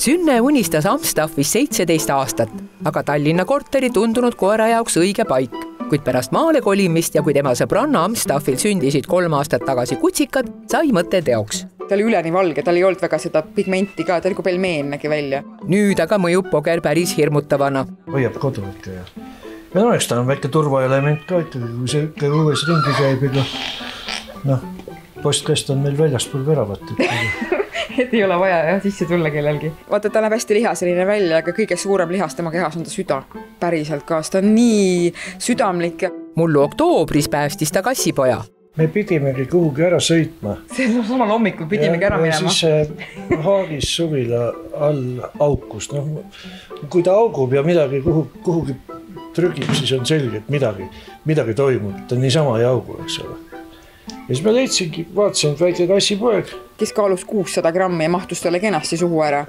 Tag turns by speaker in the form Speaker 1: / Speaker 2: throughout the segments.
Speaker 1: Sünne unistas Amstaffis 17 aastat, aga Tallinna korteri tundunud koera jaoks õige paik. Kuid pärast maale kolimist ja kui tema sõbranna Amstaffil sündisid 3 aastat tagasi kutsikad, sai mõte teoks.
Speaker 2: Ta oli üleni valge, tal ei olnud väga seda pigmenti ka, ta oli kui pelmeen nägi välja.
Speaker 1: Nüüd aga mõjub Poger päris hirmutavana.
Speaker 3: Hoiab kodu ikka ja no eks ta on väike turvaelement ka ikkagi, kui see õues ringi käib, ega postkast on meil väljaspool väravat.
Speaker 2: Et ei ole vaja sisse tulla kellelgi. Vaata, ta näeb hästi lihaseline välja, aga kõige suurem lihas tema kehas on ta süda. Päriselt ka, ta on nii südamlik.
Speaker 1: Mullu oktoobris päästis ta kassipoja.
Speaker 3: Me pidimegi kuhugi ära sõitma.
Speaker 2: Samal hommikul pidimegi ära minema.
Speaker 3: Siis Haagis suvila all aukus. Kui ta augub ja midagi kuhugi trügib, siis on selge, et midagi toimub. Ta niisama ei augu, eks ole. Ja siis ma leidsingi, vaatasin, et väike kassipoeg.
Speaker 2: Kes kaalus 600 grammi ja mahtus talle kenasti suhu ära.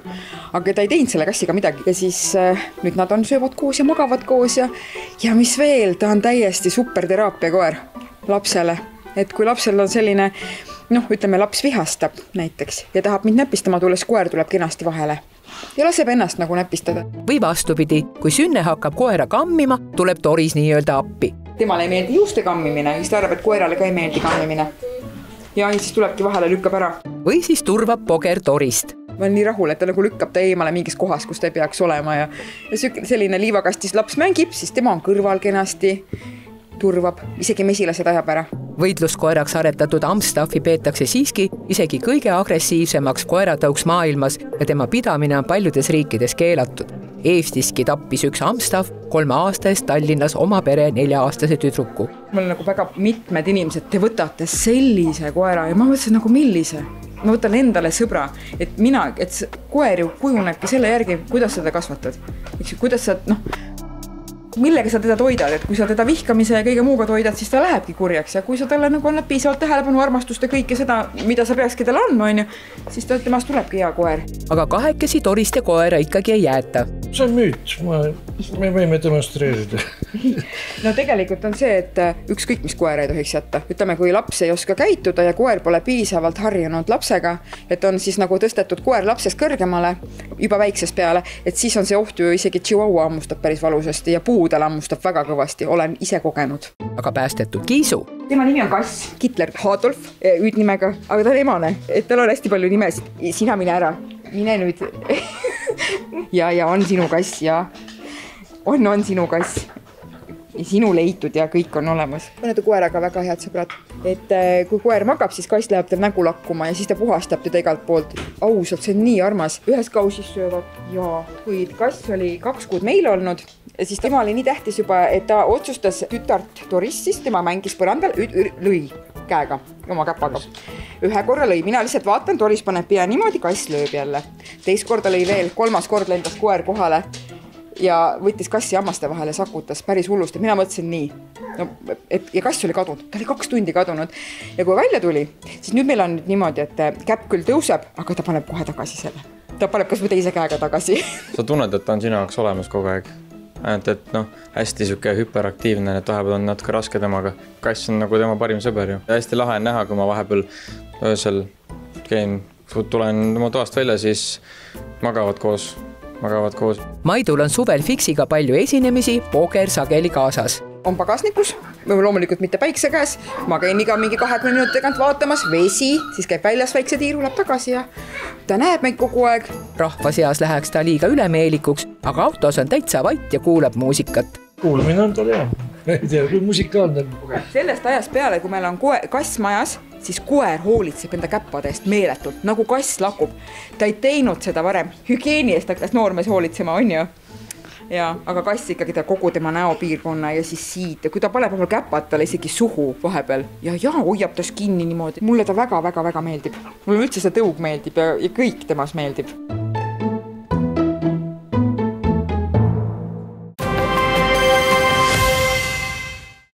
Speaker 2: Aga ta ei teinud selle kassiga midagi. Ja siis nüüd nad söövad koos ja magavad koos ja mis veel, ta on täiesti superteraapia koer lapsele. Et kui lapsel on selline, ütleme, laps vihastab näiteks ja tahab mind näpistama tulles, koer tuleb kenasti vahele ja laseb ennast nagu näpistada.
Speaker 1: Või vastupidi, kui Sünne hakkab koera kammima, tuleb Toris nii-öelda appi.
Speaker 2: Temale ei meeldi juuste kammimine, siis ta arvab, et koerale ka ei meeldi kammimine. Ja siis tulebki vahele, lükkab ära.
Speaker 1: Või siis turvab Poger Torist.
Speaker 2: Ma olen nii rahul, et ta nagu lükkab ta eemale mingis kohas, kus ta ei peaks olema ja selline liivakastis laps mängib, siis tema on kõrval kenasti, turvab, isegi mesilased ajab ära.
Speaker 1: Võitluskoeraks aretatud Amstaffi peetakse siiski isegi kõige agressiivsemaks koeratõuks maailmas ja tema pidamine on paljudes riikides keelatud. Eestiski tappis üks Amstaff 3 aasta eest Tallinnas oma pere 4-aastase tüdruku.
Speaker 2: Mul nagu väga mitmed inimesed, te võtate sellise koera ja ma mõtlesin nagu millise. Ma võtan endale sõbra, et koer ju kujunebki selle järgi, kuidas seda kasvatad. Kuidas sa, millega sa teda toidad, et kui sa teda vihkamise ja kõige muuga toidad, siis ta lähebki kurjaks ja kui sa talle nagu annad piisavalt tähelepanu, armastust ja kõike seda, mida sa peakski talle andma, siis temast tulebki hea koer.
Speaker 1: Aga kahekesi Torist ja koera ikkagi ei jäeta.
Speaker 3: See on müüt, me võime demonstreerida.
Speaker 2: Tegelikult on see, et ükskõik mis koera ei tohiks jätta. Ütleme, kui laps ei oska käituda ja koer pole piisavalt harjunud lapsega, et on siis nagu tõstetud koer lapsest kõrgemale, juba väiksest peale, et siis on see oht ju isegi Chihuahua ammustab päris valusasti ja puudel ammustab väga kõvasti, olen ise kogenud.
Speaker 1: Aga päästetud Kiisu.
Speaker 2: Tema nimi on Kass, Hitler Hadolf, hüüdnimega, aga ta on emane, et tal on hästi palju nimesid. Sina mine ära, mine nüüd. ja on sinu kass ja on sinu kass. Ja sinu leitud ja kõik on olemas. Mõned koeraga väga head sõbrad. Et kui koer magab, siis kass läheb tal nägu lakkuma ja siis ta puhastab teda igalt poolt. Ausalt, see on nii armas. Ühes kausis söövad. Ja kui kass oli 2 kuud meil olnud, siis tema oli nii tähtis juba, et ta otsustas tütart Torist, siis tema mängis põrandal, lõi käega, oma käpaga. Ühe korra lõi, mina lihtsalt vaatan, Toris paneb pea niimoodi, kass lööb jälle. Teist korda lõi veel, 3. kord lendas koer kohale ja võttis kassi hammaste vahele, sakutas päris hullust. Ja mina mõtlesin nii, ja kass oli kadunud, ta oli 2 tundi kadunud. Ja kui välja tuli, siis nüüd meil on niimoodi, et käpp küll tõuseb, aga ta paneb kohe tagasi selle. Ta paneb kas või teise käega tagasi.
Speaker 4: Sa tunned, et ta on sinu jaoks olemas kogu aeg. Ainult, et hästi suke hüperaktiivne, et vahepeal on natuke raske temaga. Kass on nagu tema parim sõber ju. Hästi lahe on näha, kui ma vahepeal öösel tulen oma toast välja, siis magavad koos.
Speaker 1: Maidul on suvel Fixiga palju esinemisi, Poger sageli kaasas.
Speaker 2: On pagasnikus, loomulikult mitte päikse käes, ma käin iga mingi 20 minuti tagant vaatamas, vesi, siis käib väljas väikse tiiru, läheb tagasi ja ta näeb meid kogu aeg.
Speaker 1: Rahva seas läheks ta liiga ülemeelikuks, aga autos on täitsa vait ja kuulab muusikat.
Speaker 3: Kuulamine on tal hea, ei tea, kui musikaalne.
Speaker 2: Sellest ajast peale, kui meil on kass majas, siis koer hoolitseb enda käppade eest meeletult, nagu kass lakub. Ta ei teinud seda varem, hügieeni eest hakkas noormees hoolitsema, on ju. Ja, aga kass ikkagi ta kogu tema näopiirkonna ja siis siit ja kui ta paneb käpad talle isegi suhu vahepeal ja hoiab tas kinni niimoodi. Mulle ta väga meeldib. Mulle üldse see tõug meeldib ja kõik temas meeldib.